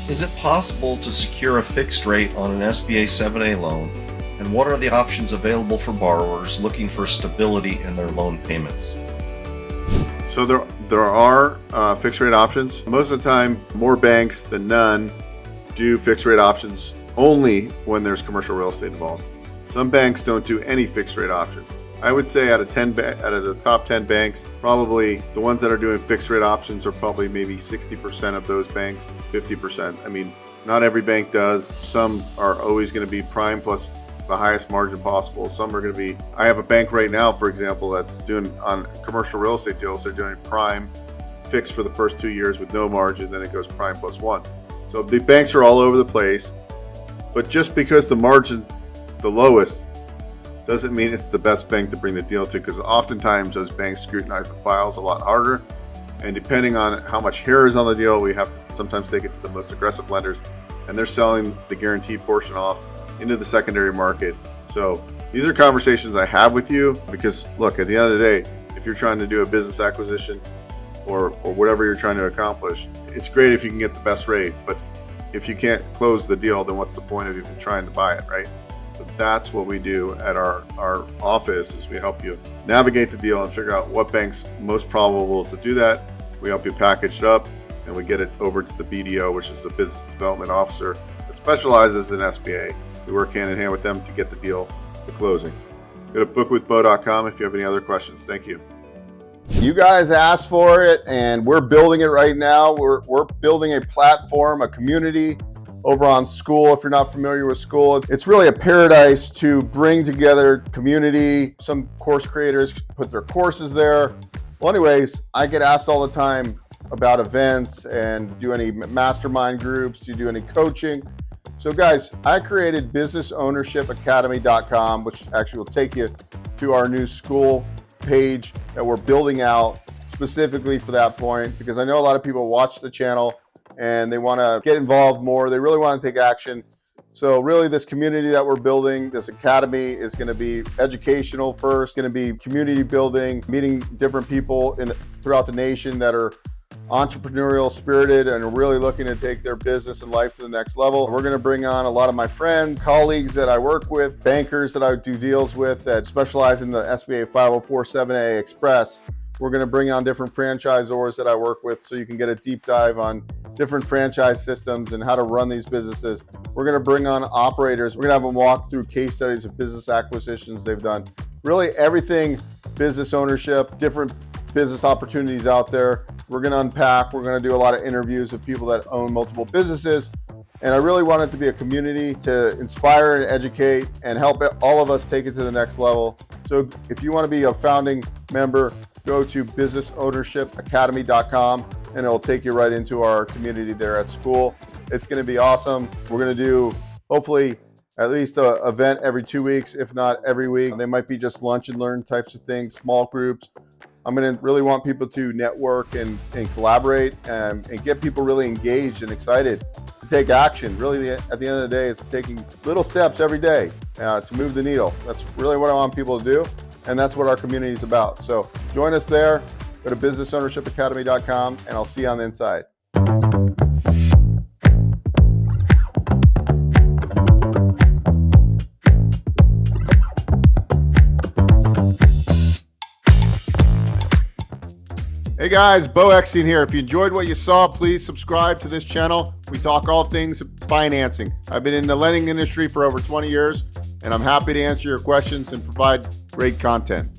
Is it possible to secure a fixed rate on an SBA 7A loan? And what are the options available for borrowers looking for stability in their loan payments? So there are fixed rate options. Most of the time, more banks than none do fixed rate options only when there's commercial real estate involved. Some banks don't do any fixed rate options. I would say out of the top 10 banks, probably the ones that are doing fixed rate options are probably maybe 60% of those banks, 50%. I mean, not every bank does. Some are always going to be prime plus the highest margin possible. Some are going to be, I have a bank right now, for example, that's doing on commercial real estate deals, they're doing prime fixed for the first 2 years with no margin, then it goes prime plus one. So the banks are all over the place, but just because the margin's the lowest doesn't mean it's the best bank to bring the deal to, because oftentimes those banks scrutinize the files a lot harder, and depending on how much hair is on the deal, we have to sometimes take it to the most aggressive lenders, and they're selling the guaranteed portion off into the secondary market. So these are conversations I have with you, because look, at the end of the day, if you're trying to do a business acquisition or whatever you're trying to accomplish, it's great if you can get the best rate, but if you can't close the deal, then what's the point of even trying to buy it, right? So that's what we do at our office, is we help you navigate the deal and figure out what bank's most probable to do that. We help you package it up, and we get it over to the BDO, which is the business development officer that specializes in SBA. We work hand in hand with them to get the deal to closing. Go to bookwithbo.com if you have any other questions. Thank you. You guys asked for it, and we're building it right now. We're building a platform, a community over on School. If you're not familiar with School, it's really a paradise to bring together community. Some course creators put their courses there. Well, anyways, I get asked all the time about events and do any mastermind groups, do you do any coaching? So guys, I created businessownershipacademy.com, which actually will take you to our new school page that we're building out specifically for that point, because I know a lot of people watch the channel and they want to get involved more. They really want to take action. So really, this community that we're building, this academy, is going to be educational first, going to be community building, meeting different people throughout the nation that are entrepreneurial spirited and are really looking to take their business and life to the next level. We're going to bring on a lot of my friends, colleagues that I work with, bankers that I do deals with that specialize in the SBA 504-7A Express. We're going to bring on different franchisors that I work with, so you can get a deep dive on different franchise systems and how to run these businesses. We're going to bring on operators. We're going to have them walk through case studies of business acquisitions they've done. Really everything business ownership, different business opportunities out there. We're going to unpack. We're going to do a lot of interviews of people that own multiple businesses. And I really want it to be a community to inspire and educate and help all of us take it to the next level. So if you want to be a founding member, go to businessownershipacademy.com and it'll take you right into our community there at School. It's going to be awesome. We're going to do, hopefully, at least an event every 2 weeks, if not every week. They might be just lunch and learn types of things, small groups. I'm going to really want people to network and collaborate and get people really engaged and excited to take action. Really, at the end of the day, it's taking little steps every day to move the needle. That's really what I want people to do, and that's what our community is about. So join us there. Go to businessownershipacademy.com, and I'll see you on the inside. Hey guys, Bo Eckstein here. If you enjoyed what you saw, please subscribe to this channel. We talk all things financing. I've been in the lending industry for over 20 years, and I'm happy to answer your questions and provide great content.